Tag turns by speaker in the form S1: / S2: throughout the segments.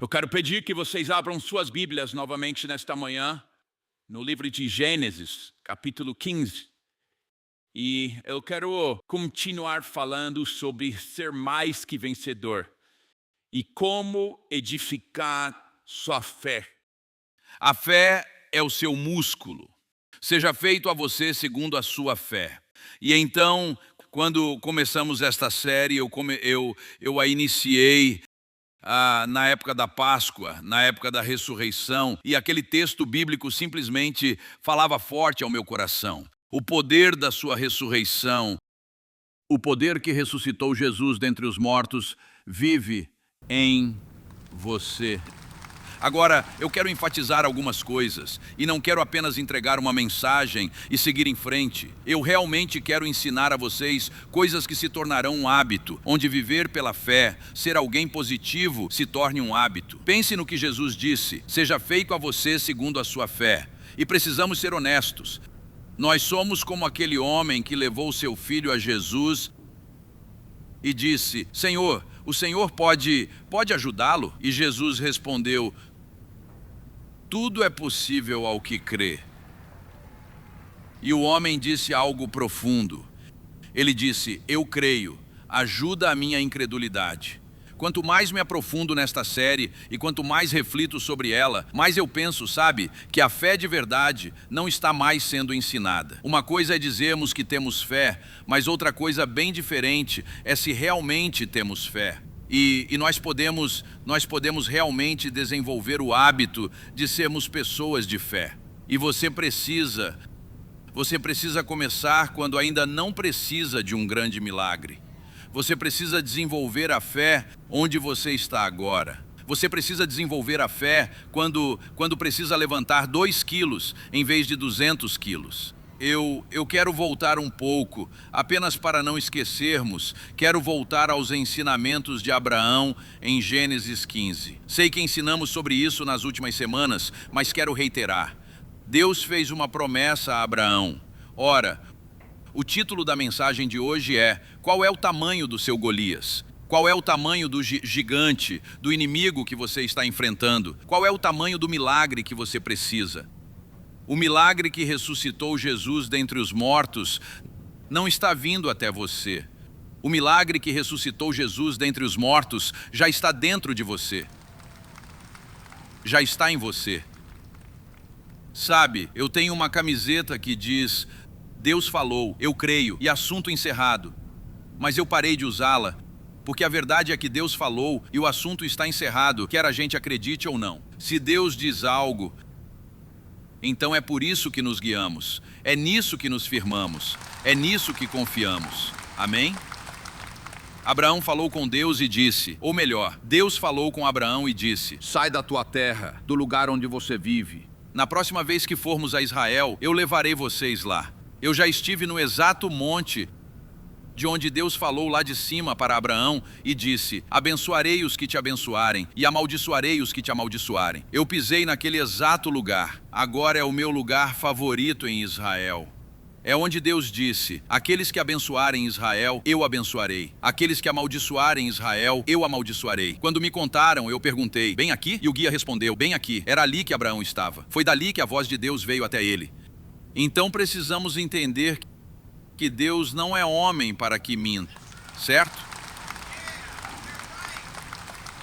S1: Eu quero pedir que vocês abram suas Bíblias novamente nesta manhã, no livro de Gênesis, capítulo 15. E eu quero continuar falando sobre ser mais que vencedor e como edificar sua fé.
S2: A fé é o seu músculo. Seja feito a você segundo a sua fé. E então, quando começamos esta série, eu a iniciei na época da Páscoa, na época da ressurreição, e aquele texto bíblico simplesmente falava forte ao meu coração. O poder da sua ressurreição, o poder que ressuscitou Jesus dentre os mortos, vive em você. Agora, eu quero enfatizar algumas coisas, e não quero apenas entregar uma mensagem e seguir em frente. Eu realmente quero ensinar a vocês coisas que se tornarão um hábito, onde viver pela fé, ser alguém positivo, se torne um hábito. Pense no que Jesus disse: seja feito a você segundo a sua fé. E precisamos ser honestos. Nós somos como aquele homem que levou seu filho a Jesus e disse: Senhor, o Senhor pode ajudá-lo? E Jesus respondeu: tudo é possível ao que crê. E o homem disse algo profundo. Ele disse: eu creio, ajuda a minha incredulidade. Quanto mais me aprofundo nesta série e quanto mais reflito sobre ela, mais eu penso, que a fé de verdade não está mais sendo ensinada. Uma coisa é dizermos que temos fé, mas outra coisa bem diferente é se realmente temos fé. E nós podemos realmente desenvolver o hábito de sermos pessoas de fé. E você precisa começar quando ainda não precisa de um grande milagre. Você precisa desenvolver a fé onde você está agora. Você precisa desenvolver a fé quando precisa levantar 2 quilos em vez de 200 quilos. Eu quero voltar um pouco, apenas para não esquecermos, quero voltar aos ensinamentos de Abraão em Gênesis 15. Sei que ensinamos sobre isso nas últimas semanas, mas quero reiterar. Deus fez uma promessa a Abraão. Ora, o título da mensagem de hoje é: qual é o tamanho do seu Golias? Qual é o tamanho do gigante, do inimigo que você está enfrentando? Qual é o tamanho do milagre que você precisa? O milagre que ressuscitou Jesus dentre os mortos não está vindo até você. O milagre que ressuscitou Jesus dentre os mortos já está dentro de você. Já está em você. Eu tenho uma camiseta que diz: Deus falou, eu creio, e assunto encerrado. Mas eu parei de usá-la, porque a verdade é que Deus falou e o assunto está encerrado, quer a gente acredite ou não. Se Deus diz algo, então é por isso que nos guiamos, é nisso que nos firmamos, é nisso que confiamos. Amém? Abraão falou com Deus e disse, ou melhor, Deus falou com Abraão e disse:
S3: sai da tua terra, do lugar onde você vive.
S2: Na próxima vez que formos a Israel, eu levarei vocês lá. Eu já estive no exato monte de onde Deus falou lá de cima para Abraão e disse: abençoarei os que te abençoarem e amaldiçoarei os que te amaldiçoarem. Eu pisei naquele exato lugar. Agora é o meu lugar favorito em Israel. É onde Deus disse: aqueles que abençoarem Israel, eu abençoarei. Aqueles que amaldiçoarem Israel, eu amaldiçoarei. Quando me contaram, eu perguntei: bem aqui? E o guia respondeu: bem aqui. Era ali que Abraão estava. Foi dali que a voz de Deus veio até ele. Então precisamos entender que Deus não é homem para que minta, certo?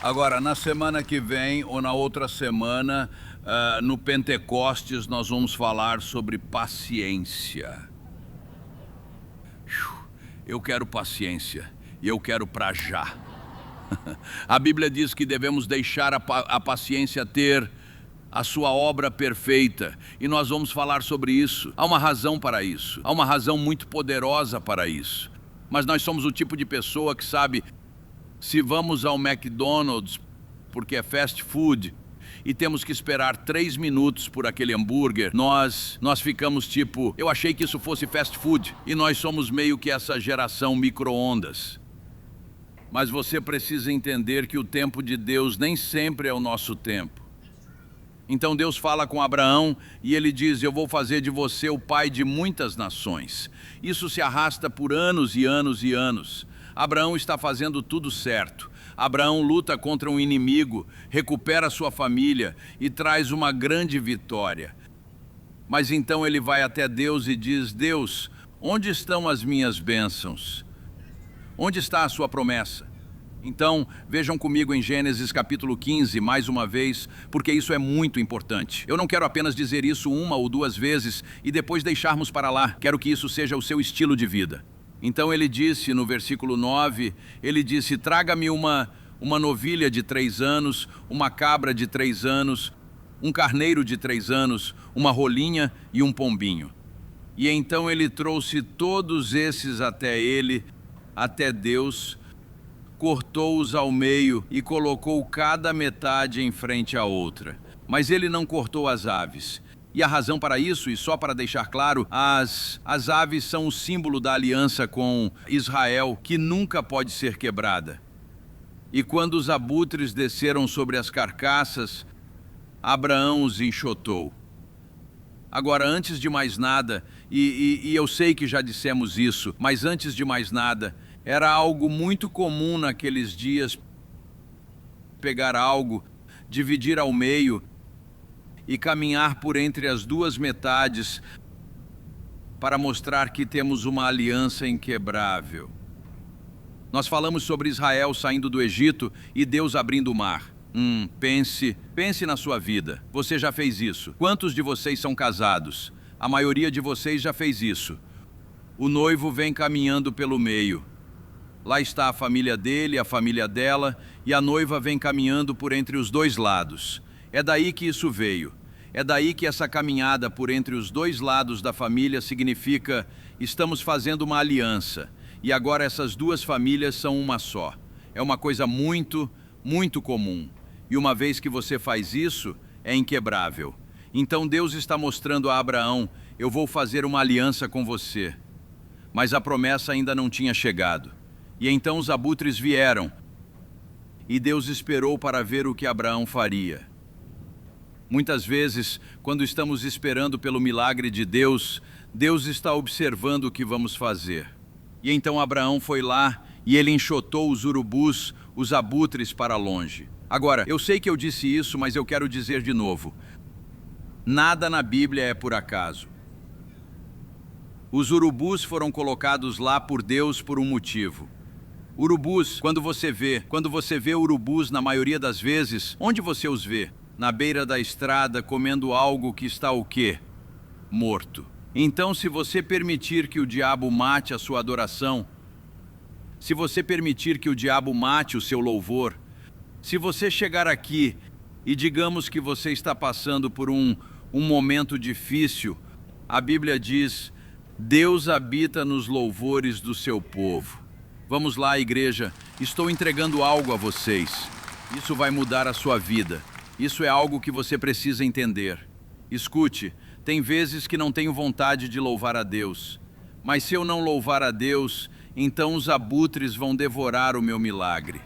S3: Agora, na semana que vem ou na outra semana, no Pentecostes, nós vamos falar sobre paciência. Eu quero paciência e eu quero pra já. A Bíblia diz que devemos deixar a paciência ter a sua obra perfeita, e nós vamos falar sobre isso. Há uma razão para isso, há uma razão muito poderosa para isso. Mas nós somos o tipo de pessoa que sabe, se vamos ao McDonald's, porque é fast food, e temos que esperar 3 minutos por aquele hambúrguer, nós ficamos tipo, eu achei que isso fosse fast food, e nós somos meio que essa geração micro-ondas. Mas você precisa entender que o tempo de Deus nem sempre é o nosso tempo. Então Deus fala com Abraão e ele diz: eu vou fazer de você o pai de muitas nações. Isso se arrasta por anos e anos e anos. Abraão está fazendo tudo certo. Abraão luta contra um inimigo, recupera sua família e traz uma grande vitória. Mas então ele vai até Deus e diz: Deus, onde estão as minhas bênçãos? Onde está a sua promessa? Então, vejam comigo em Gênesis capítulo 15, mais uma vez, porque isso é muito importante. Eu não quero apenas dizer isso uma ou duas vezes e depois deixarmos para lá. Quero que isso seja o seu estilo de vida. Então ele disse no versículo 9, ele disse: traga-me uma novilha de 3 anos, uma cabra de 3 anos, um carneiro de 3 anos, uma rolinha e um pombinho. E então ele trouxe todos esses até Deus, cortou-os ao meio e colocou cada metade em frente à outra. Mas ele não cortou as aves. E a razão para isso, e só para deixar claro, as aves são o símbolo da aliança com Israel, que nunca pode ser quebrada. E quando os abutres desceram sobre as carcaças, Abraão os enxotou. Agora, antes de mais nada, e eu sei que já dissemos isso, mas antes de mais nada, era algo muito comum naqueles dias pegar algo, dividir ao meio e caminhar por entre as duas metades para mostrar que temos uma aliança inquebrável. Nós falamos sobre Israel saindo do Egito e Deus abrindo o mar. Pense na sua vida. Você já fez isso. Quantos de vocês são casados? A maioria de vocês já fez isso. O noivo vem caminhando pelo meio. Lá está a família dele, a família dela, e a noiva vem caminhando por entre os dois lados. É daí que isso veio. É daí que essa caminhada por entre os dois lados da família significa: estamos fazendo uma aliança. E agora essas duas famílias são uma só. É uma coisa muito, muito comum. E uma vez que você faz isso, é inquebrável. Então Deus está mostrando a Abraão: eu vou fazer uma aliança com você. Mas a promessa ainda não tinha chegado. E então os abutres vieram, e Deus esperou para ver o que Abraão faria. Muitas vezes, quando estamos esperando pelo milagre de Deus, Deus está observando o que vamos fazer. E então Abraão foi lá e ele enxotou os urubus, os abutres, para longe. Agora, eu sei que eu disse isso, mas eu quero dizer de novo: nada na Bíblia é por acaso. Os urubus foram colocados lá por Deus por um motivo. Urubus, quando você vê urubus, na maioria das vezes, onde você os vê? Na beira da estrada, comendo algo que está o quê? Morto. Então, se você permitir que o diabo mate a sua adoração, se você permitir que o diabo mate o seu louvor, se você chegar aqui e digamos que você está passando por um momento difícil, a Bíblia diz: Deus habita nos louvores do seu povo. Vamos lá, igreja, estou entregando algo a vocês. Isso vai mudar a sua vida. Isso é algo que você precisa entender. Escute, tem vezes que não tenho vontade de louvar a Deus. Mas se eu não louvar a Deus, então os abutres vão devorar o meu milagre.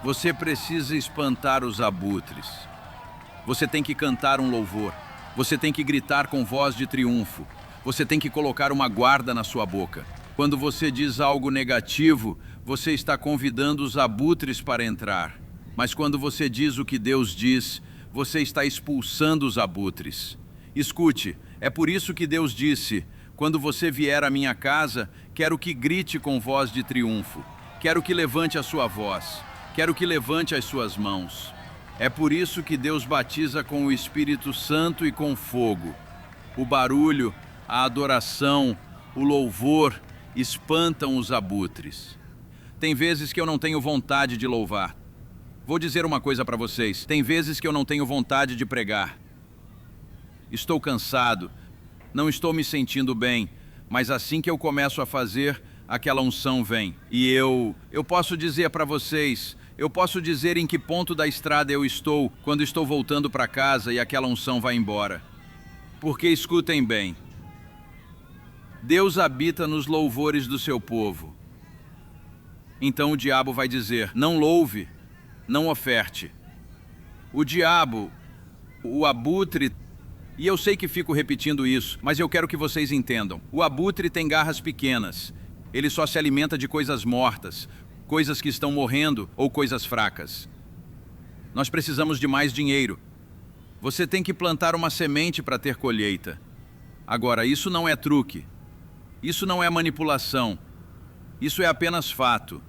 S3: Você precisa espantar os abutres. Você tem que cantar um louvor. Você tem que gritar com voz de triunfo. Você tem que colocar uma guarda na sua boca. Quando você diz algo negativo, você está convidando os abutres para entrar. Mas quando você diz o que Deus diz, você está expulsando os abutres. Escute, é por isso que Deus disse: quando você vier à minha casa, quero que grite com voz de triunfo. Quero que levante a sua voz. Quero que levante as suas mãos. É por isso que Deus batiza com o Espírito Santo e com fogo. O barulho, a adoração, o louvor espantam os abutres. Tem vezes que eu não tenho vontade de louvar. Vou dizer uma coisa para vocês. Tem vezes que eu não tenho vontade de pregar. Estou cansado, não estou me sentindo bem, mas assim que eu começo a fazer, aquela unção vem. E eu posso dizer para vocês, eu posso dizer em que ponto da estrada eu estou quando estou voltando para casa e aquela unção vai embora. Porque escutem bem, Deus habita nos louvores do seu povo. Então o diabo vai dizer: não louve, não oferte. O diabo, o abutre, e eu sei que fico repetindo isso, mas eu quero que vocês entendam. O abutre tem garras pequenas, ele só se alimenta de coisas mortas.
S2: coisas que estão morrendo ou coisas fracas. Nós precisamos de mais dinheiro. Você tem que plantar uma semente para ter colheita. Agora, isso não é truque. Isso não é manipulação. Isso é apenas fato.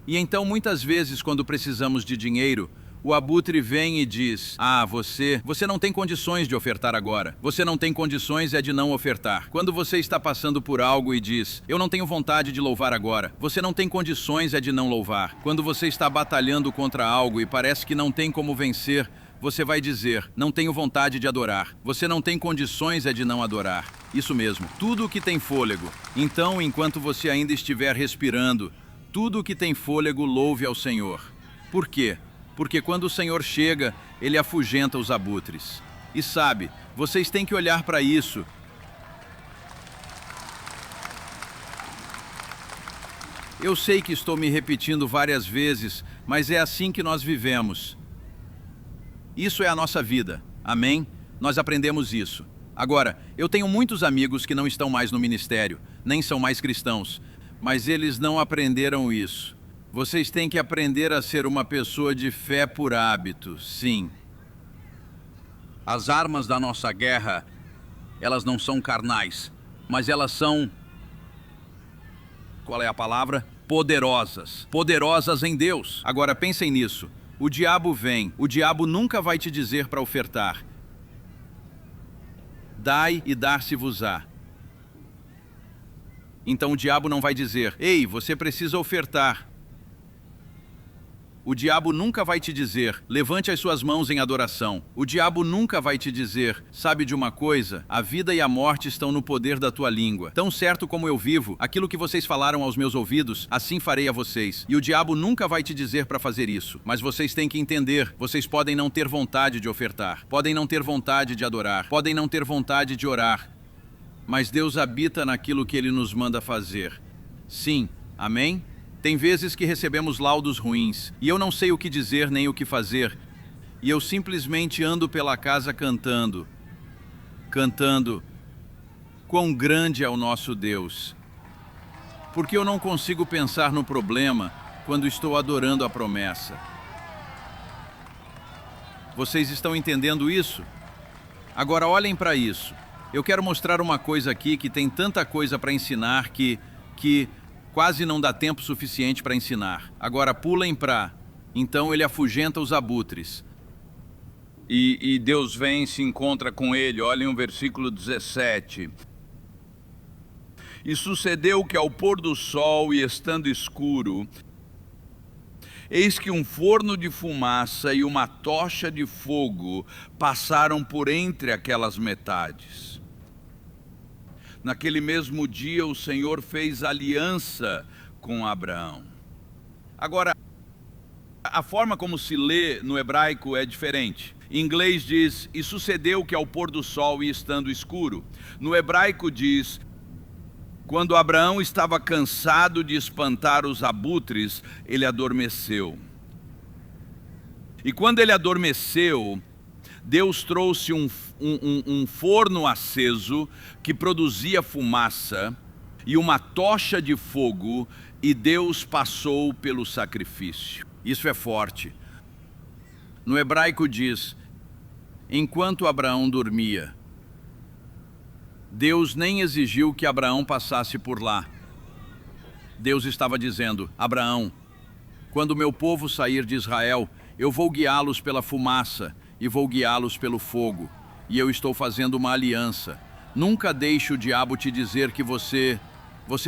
S2: E então, muitas vezes, quando precisamos de dinheiro, o abutre vem e diz: "Ah, você não tem condições de ofertar agora. Você não tem condições é de não ofertar." Quando você está passando por algo e diz: "Eu não tenho vontade de louvar agora." Você não tem condições é de não louvar. Quando você está batalhando contra algo e parece que não tem como vencer, você vai dizer: "Não tenho vontade de adorar." Você não tem condições é de não adorar. Isso mesmo, tudo o que tem fôlego. Então, enquanto você ainda estiver respirando, tudo o que tem fôlego louve ao Senhor. Por quê? Porque quando o Senhor chega, Ele afugenta os abutres. E sabe, vocês têm que olhar para isso. Eu sei que estou me repetindo várias vezes, mas é assim que nós vivemos. Isso é a nossa vida, amém? Nós aprendemos isso. Agora, eu tenho muitos amigos que não estão mais no ministério, nem são mais cristãos, mas eles não aprenderam isso. Vocês têm que aprender a ser uma pessoa de fé por hábito, sim. As armas da nossa guerra, elas não são carnais, mas elas são... Qual é a palavra? Poderosas. Poderosas em Deus. Agora pensem nisso. O diabo vem. O diabo nunca vai te dizer para ofertar. Dai e dar-se-vos-á. Então o diabo não vai dizer: "Ei, você precisa ofertar." O diabo nunca vai te dizer: "Levante as suas mãos em adoração." O diabo nunca vai te dizer: "Sabe de uma coisa? A vida e a morte estão no poder da tua língua. Tão certo como eu vivo, aquilo que vocês falaram aos meus ouvidos, assim farei a vocês." E o diabo nunca vai te dizer para fazer isso. Mas vocês têm que entender, vocês podem não ter vontade de ofertar, podem não ter vontade de adorar, podem não ter vontade de orar, mas Deus habita naquilo que Ele nos manda fazer. Sim, amém? Tem vezes que recebemos laudos ruins, e eu não sei o que dizer nem o que fazer, e eu simplesmente ando pela casa cantando, quão grande é o nosso Deus. Porque eu não consigo pensar no problema quando estou adorando a promessa. Vocês estão entendendo isso? Agora olhem para isso. Eu quero mostrar uma coisa aqui que tem tanta coisa para ensinar que quase não dá tempo suficiente para ensinar. Agora pulem para... Então ele afugenta os abutres. E Deus vem e se encontra com ele. Olhem o versículo 17. "E sucedeu que ao pôr do sol e estando escuro, eis que um forno de fumaça e uma tocha de fogo passaram por entre aquelas metades. Naquele mesmo dia o Senhor fez aliança com Abraão." Agora, a forma como se lê no hebraico é diferente. Em inglês diz: "E sucedeu que ao pôr do sol e estando escuro." No hebraico diz: "Quando Abraão estava cansado de espantar os abutres, ele adormeceu." E quando ele adormeceu, Deus trouxe um forno aceso que produzia fumaça e uma tocha de fogo, e Deus passou pelo sacrifício. Isso é forte. No hebraico diz: "Enquanto Abraão dormia." Deus nem exigiu que Abraão passasse por lá. Deus estava dizendo: "Abraão, quando meu povo sair de Israel, eu vou guiá-los pela fumaça e vou guiá-los pelo fogo. E eu estou fazendo uma aliança. Nunca deixe o diabo te dizer que você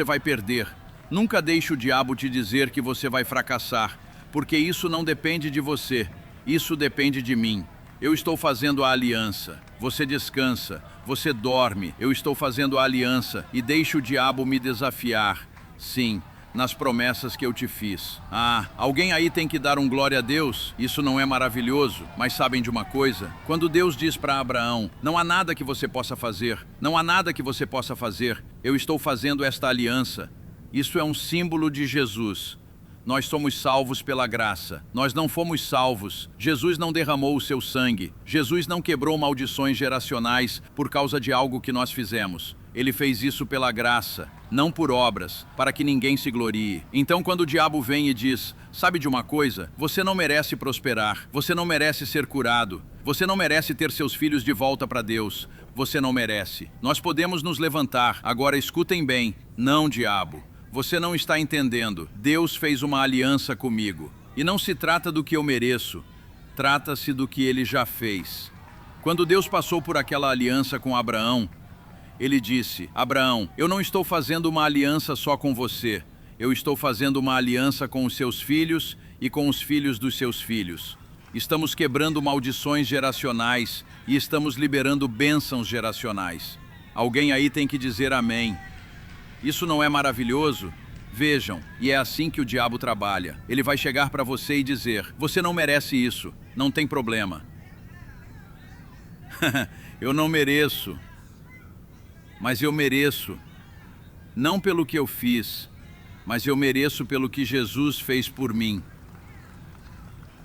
S2: vai perder. Nunca deixe o diabo te dizer que você vai fracassar, porque isso não depende de você. Isso depende de mim. Eu estou fazendo a aliança. Você descansa, você dorme. Eu estou fazendo a aliança e deixe o diabo me desafiar. Sim, nas promessas que eu te fiz. Ah, alguém aí tem que dar um glória a Deus? Isso não é maravilhoso? Mas sabem de uma coisa? Quando Deus diz para Abraão: "Não há nada que você possa fazer, não há nada que você possa fazer, eu estou fazendo esta aliança." Isso é um símbolo de Jesus. Nós somos salvos pela graça. Nós não fomos salvos. Jesus não derramou o seu sangue. Jesus não quebrou maldições geracionais por causa de algo que nós fizemos. Ele fez isso pela graça, não por obras, para que ninguém se glorie. Então, quando o diabo vem e diz: sabe de uma coisa? Você não merece prosperar, você não merece ser curado, você não merece ter seus filhos de volta para Deus, você não merece. Nós podemos nos levantar. Agora escutem bem: não, diabo, você não está entendendo. Deus fez uma aliança comigo. E não se trata do que eu mereço, trata-se do que ele já fez. Quando Deus passou por aquela aliança com Abraão, ele disse: Abraão, eu não estou fazendo uma aliança só com você, eu estou fazendo uma aliança com os seus filhos e com os filhos dos seus filhos. Estamos quebrando maldições geracionais e estamos liberando bênçãos geracionais. Alguém aí tem que dizer amém. Isso não é maravilhoso? Vejam, e é assim que o diabo trabalha. Ele vai chegar para você e dizer: você não merece isso, não tem problema. Eu não mereço. Mas eu mereço, não pelo que eu fiz, mas eu mereço pelo que Jesus fez por mim.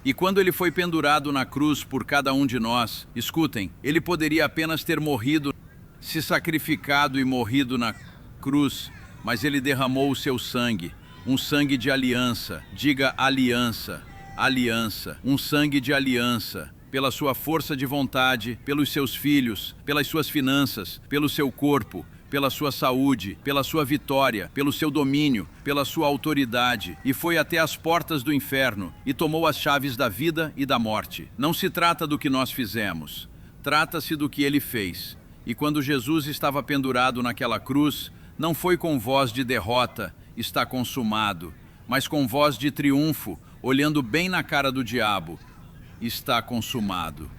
S2: E quando ele foi pendurado na cruz por cada um de nós, escutem, ele poderia apenas ter morrido, se sacrificado e morrido na cruz, mas ele derramou o seu sangue, um sangue de aliança. Diga aliança, aliança, um sangue de aliança. Pela sua força de vontade, pelos seus filhos, pelas suas finanças, pelo seu corpo, pela sua saúde, pela sua vitória, pelo seu domínio, pela sua autoridade, e foi até as portas do inferno e tomou as chaves da vida e da morte. Não se trata do que nós fizemos, trata-se do que ele fez. E quando Jesus estava pendurado naquela cruz, não foi com voz de derrota, está consumado, mas com voz de triunfo, olhando bem na cara do diabo: está consumado.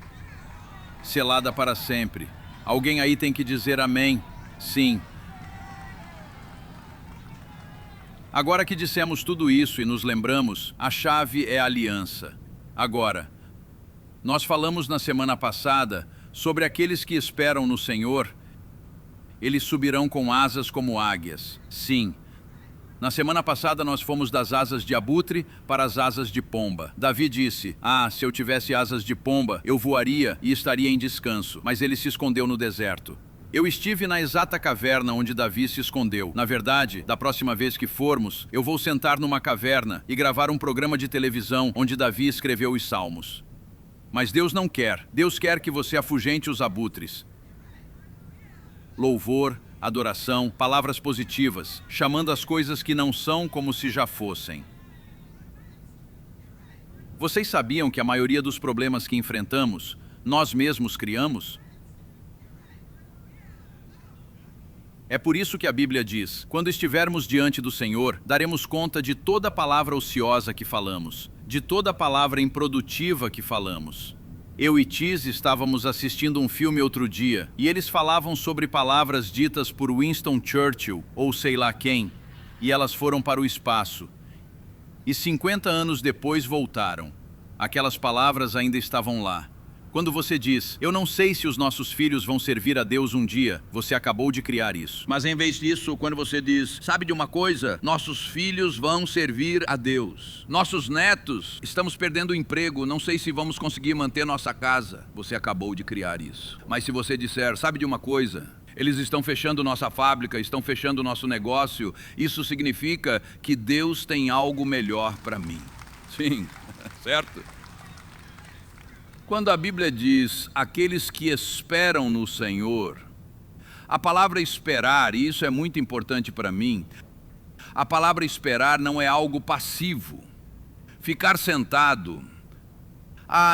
S2: Selada para sempre. Alguém aí tem que dizer amém? Sim. Agora que dissemos tudo isso e nos lembramos, a chave é a aliança. Agora, nós falamos na semana passada sobre aqueles que esperam no Senhor. Eles subirão com asas como águias. Sim. Na semana passada nós fomos das asas de abutre para as asas de pomba. Davi disse: se eu tivesse asas de pomba, eu voaria e estaria em descanso. Mas ele se escondeu no deserto. Eu estive na exata caverna onde Davi se escondeu. Na verdade, da próxima vez que formos, eu vou sentar numa caverna e gravar um programa de televisão onde Davi escreveu os salmos. Mas Deus não quer. Deus quer que você afugente os abutres. Louvor, adoração, palavras positivas, chamando as coisas que não são como se já fossem. Vocês sabiam que a maioria dos problemas que enfrentamos, nós mesmos criamos? É por isso que a Bíblia diz: quando estivermos diante do Senhor, daremos conta de toda palavra ociosa que falamos, de toda palavra improdutiva que falamos. Eu e Tiz estávamos assistindo um filme outro dia, e eles falavam sobre palavras ditas por Winston Churchill, ou sei lá quem, e elas foram para o espaço. E 50 anos depois voltaram. Aquelas palavras ainda estavam lá. Quando você diz: eu não sei se os nossos filhos vão servir a Deus um dia, você acabou de criar isso.
S3: Mas em vez disso, quando você diz: sabe de uma coisa? Nossos filhos vão servir a Deus. Nossos netos, estamos perdendo o emprego, não sei se vamos conseguir manter nossa casa. Você acabou de criar isso. Mas se você disser: sabe de uma coisa? Eles estão fechando nossa fábrica, estão fechando nosso negócio, isso significa que Deus tem algo melhor para mim. Sim, certo? Quando a Bíblia diz aqueles que esperam no Senhor, a palavra esperar, e isso é muito importante para mim, a palavra esperar não é algo passivo. Ficar sentado,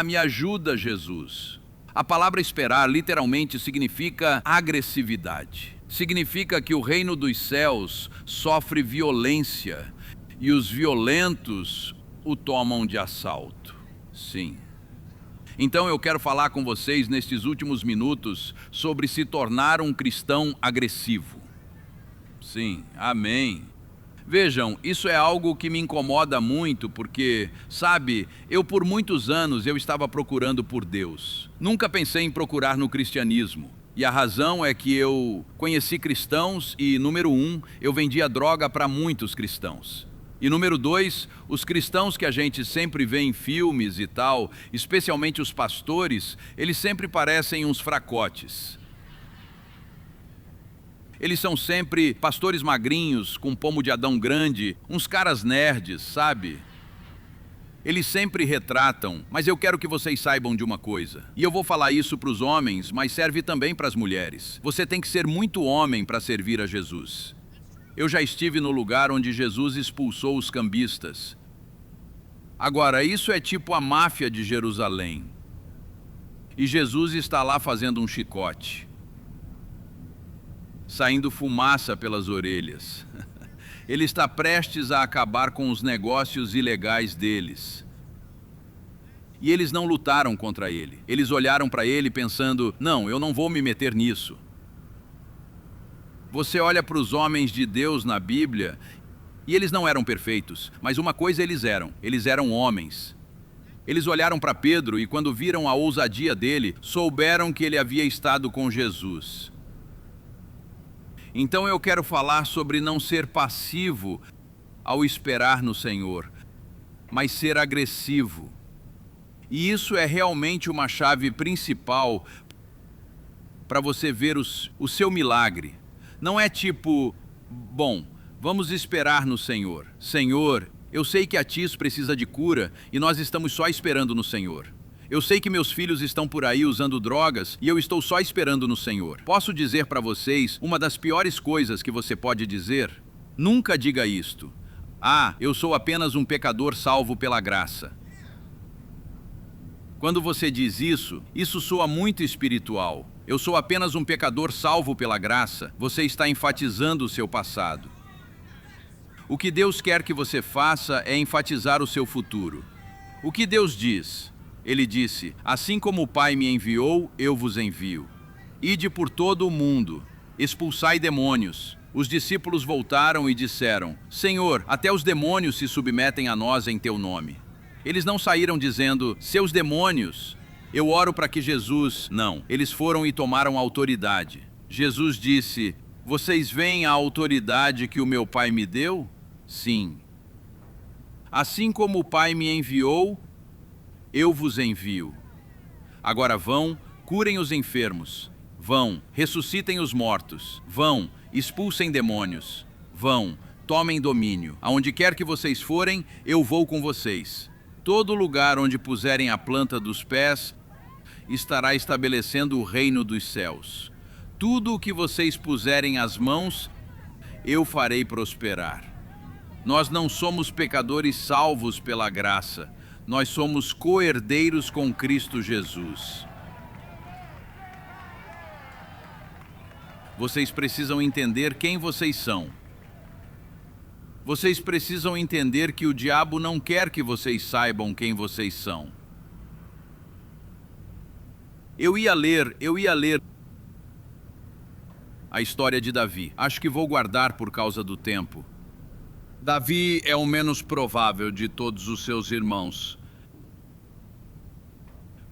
S3: me ajuda, Jesus. A palavra esperar literalmente significa agressividade. Significa que o reino dos céus sofre violência e os violentos o tomam de assalto. Sim. Então eu quero falar com vocês nestes últimos minutos sobre se tornar um cristão agressivo. Sim, amém. Vejam, isso é algo que me incomoda muito porque, sabe, eu por muitos anos eu estava procurando por Deus. Nunca pensei em procurar no cristianismo. E a razão é que eu conheci cristãos e, número 1, eu vendia droga para muitos cristãos. E número 2, os cristãos que a gente sempre vê em filmes e tal, especialmente os pastores, eles sempre parecem uns fracotes. Eles são sempre pastores magrinhos, com pomo de Adão grande, uns caras nerds, sabe? Eles sempre retratam, mas eu quero que vocês saibam de uma coisa. E eu vou falar isso para os homens, mas serve também para as mulheres. Você tem que ser muito homem para servir a Jesus. Eu já estive no lugar onde Jesus expulsou os cambistas. Agora, isso é tipo a máfia de Jerusalém. E Jesus está lá fazendo um chicote, saindo fumaça pelas orelhas. Ele está prestes a acabar com os negócios ilegais deles. E eles não lutaram contra ele. Eles olharam para ele pensando, não, eu não vou me meter nisso. Você olha para os homens de Deus na Bíblia, e eles não eram perfeitos, mas uma coisa eles eram homens. Eles olharam para Pedro e quando viram a ousadia dele, souberam que ele havia estado com Jesus. Então eu quero falar sobre não ser passivo ao esperar no Senhor, mas ser agressivo. E isso é realmente uma chave principal para você ver o seu milagre. Não é tipo, bom, vamos esperar no Senhor. Senhor, eu sei que a Tis precisa de cura e nós estamos só esperando no Senhor. Eu sei que meus filhos estão por aí usando drogas e eu estou só esperando no Senhor. Posso dizer para vocês uma das piores coisas que você pode dizer? Nunca diga isto. Ah, eu sou apenas um pecador salvo pela graça. Quando você diz isso soa muito espiritual. Eu sou apenas um pecador salvo pela graça. Você está enfatizando o seu passado. O que Deus quer que você faça é enfatizar o seu futuro. O que Deus diz? Ele disse, assim como o Pai me enviou, eu vos envio. Ide por todo o mundo, expulsai demônios. Os discípulos voltaram e disseram, Senhor, até os demônios se submetem a nós em teu nome. Eles não saíram dizendo, seus demônios, eu oro para que Jesus... Não, eles foram e tomaram autoridade. Jesus disse, vocês veem a autoridade que o meu Pai me deu? Sim. Assim como o Pai me enviou, eu vos envio. Agora vão, curem os enfermos. Vão, ressuscitem os mortos. Vão, expulsem demônios. Vão, tomem domínio. Aonde quer que vocês forem, eu vou com vocês. Todo lugar onde puserem a planta dos pés, estará estabelecendo o reino dos céus. Tudo o que vocês puserem as mãos, eu farei prosperar. Nós não somos pecadores salvos pela graça. Nós somos co-herdeiros com Cristo Jesus. Vocês precisam entender quem vocês são. Vocês precisam entender que o diabo não quer que vocês saibam quem vocês são. Eu ia ler a história de Davi. Acho que vou guardar por causa do tempo. Davi é o menos provável de todos os seus irmãos.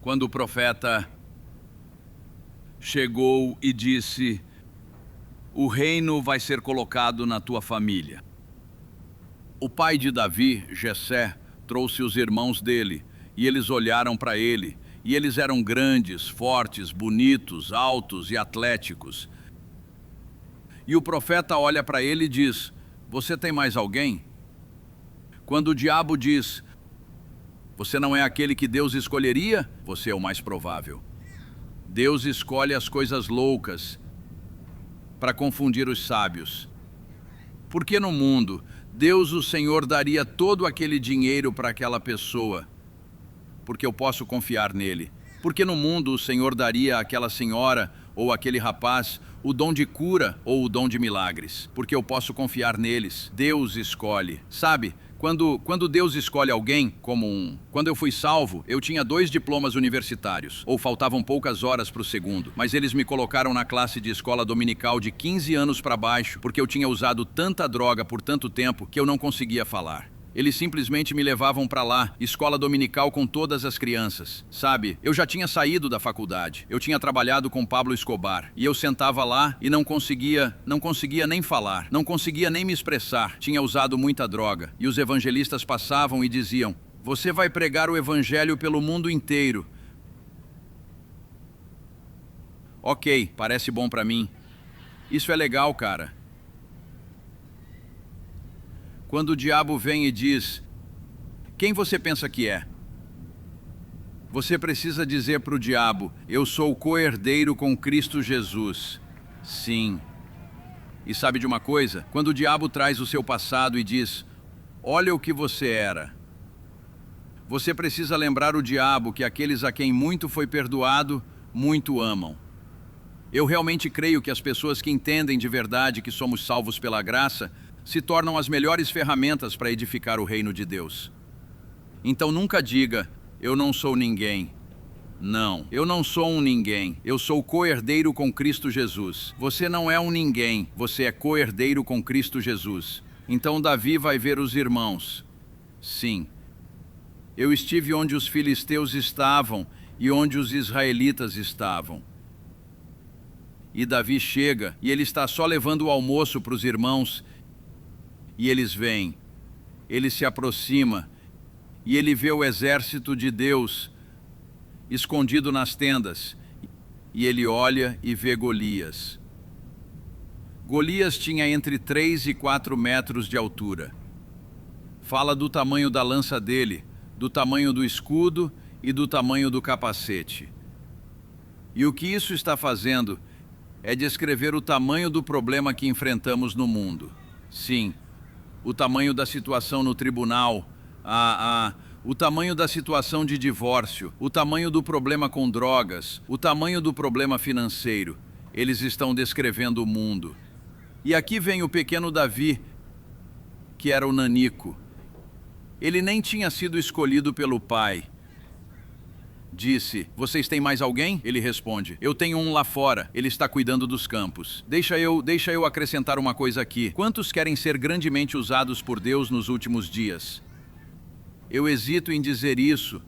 S3: Quando o profeta chegou e disse, o reino vai ser colocado na tua família. O pai de Davi, Jessé, trouxe os irmãos dele, e eles olharam para ele, e eles eram grandes, fortes, bonitos, altos e atléticos. E o profeta olha para ele e diz, você tem mais alguém? Quando o diabo diz, você não é aquele que Deus escolheria? Você é o mais provável. Deus escolhe as coisas loucas para confundir os sábios. Porque no mundo, Deus, o Senhor, daria todo aquele dinheiro para aquela pessoa, porque eu posso confiar nele. Porque no mundo, o Senhor daria àquela senhora ou àquele rapaz o dom de cura ou o dom de milagres, porque eu posso confiar neles. Deus escolhe. Sabe, quando Deus escolhe alguém, quando eu fui salvo, eu tinha 2 diplomas universitários, ou faltavam poucas horas para o segundo, mas eles me colocaram na classe de escola dominical de 15 anos para baixo, porque eu tinha usado tanta droga por tanto tempo que eu não conseguia falar. Eles simplesmente me levavam para lá, escola dominical com todas as crianças. Sabe, eu já tinha saído da faculdade, eu tinha trabalhado com Pablo Escobar, e eu sentava lá e não conseguia nem falar, não conseguia nem me expressar, tinha usado muita droga. E os evangelistas passavam e diziam, você vai pregar o evangelho pelo mundo inteiro. Ok, parece bom para mim.
S2: Isso é legal, cara. Quando o diabo vem e diz: quem você pensa que é? Você precisa dizer para o diabo: eu sou co-herdeiro com Cristo Jesus. Sim. E sabe de uma coisa? Quando o diabo traz o seu passado e diz: olha o que você era, você precisa lembrar o diabo que aqueles a quem muito foi perdoado, muito amam. Eu realmente creio que as pessoas que entendem de verdade que somos salvos pela graça se tornam as melhores ferramentas para edificar o reino de Deus. Então nunca diga: eu não sou ninguém. Não, eu não sou um ninguém. Eu sou co-herdeiro com Cristo Jesus. Você não é um ninguém, você é co-herdeiro com Cristo Jesus. Então Davi vai ver os irmãos. Sim. Eu estive onde os filisteus estavam e onde os israelitas estavam. E Davi chega e ele está só levando o almoço para os irmãos. E eles vêm. Ele se aproxima e ele vê o exército de Deus escondido nas tendas. E ele olha e vê Golias. Golias tinha entre 3 e 4 metros de altura. Fala do tamanho da lança dele, do tamanho do escudo e do tamanho do capacete. E o que isso está fazendo é descrever o tamanho do problema que enfrentamos no mundo. Sim, o tamanho da situação no tribunal, o tamanho da situação de divórcio, o tamanho do problema com drogas, o tamanho do problema financeiro. Eles estão descrevendo o mundo. E aqui vem o pequeno Davi, que era o nanico. Ele nem tinha sido escolhido pelo pai. Disse: vocês têm mais alguém? Ele responde: eu tenho um lá fora, ele está cuidando dos campos. Deixa eu acrescentar uma coisa aqui. Quantos querem ser grandemente usados por Deus nos últimos dias? Eu hesito em dizer isso,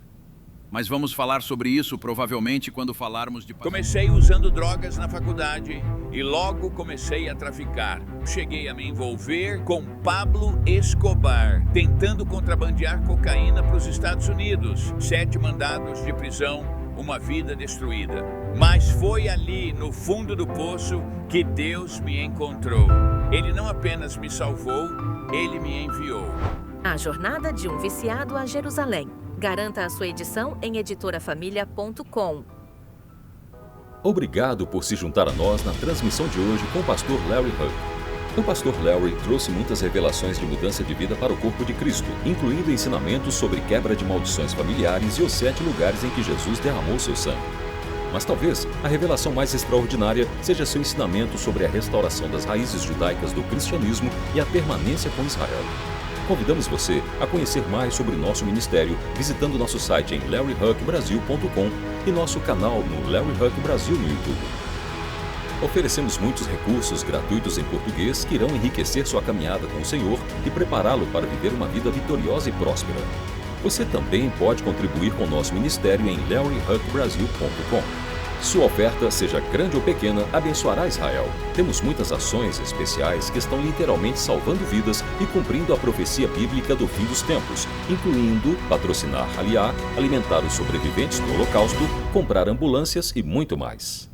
S2: mas vamos falar sobre isso provavelmente quando falarmos de...
S1: Comecei usando drogas na faculdade e logo comecei a traficar. Cheguei a me envolver com Pablo Escobar, tentando contrabandear cocaína para os Estados Unidos. 7 mandados de prisão, uma vida destruída. Mas foi ali, no fundo do poço, que Deus me encontrou. Ele não apenas me salvou, ele me enviou.
S4: A Jornada de um Viciado a Jerusalém. Garanta a sua edição em editorafamilia.com.
S5: Obrigado por se juntar a nós na transmissão de hoje com o pastor Larry Hug. O pastor Larry trouxe muitas revelações de mudança de vida para o corpo de Cristo, incluindo ensinamentos sobre quebra de maldições familiares e os 7 lugares em que Jesus derramou seu sangue. Mas talvez a revelação mais extraordinária seja seu ensinamento sobre a restauração das raízes judaicas do cristianismo e a permanência com Israel. Convidamos você a conhecer mais sobre nosso ministério visitando nosso site em larryhuckbrasil.com e nosso canal no Larry Huck Brasil no YouTube. Oferecemos muitos recursos gratuitos em português que irão enriquecer sua caminhada com o Senhor e prepará-lo para viver uma vida vitoriosa e próspera. Você também pode contribuir com nosso ministério em larryhuckbrasil.com. Sua oferta, seja grande ou pequena, abençoará Israel. Temos muitas ações especiais que estão literalmente salvando vidas e cumprindo a profecia bíblica do fim dos tempos, incluindo patrocinar Aliá, alimentar os sobreviventes do Holocausto, comprar ambulâncias e muito mais.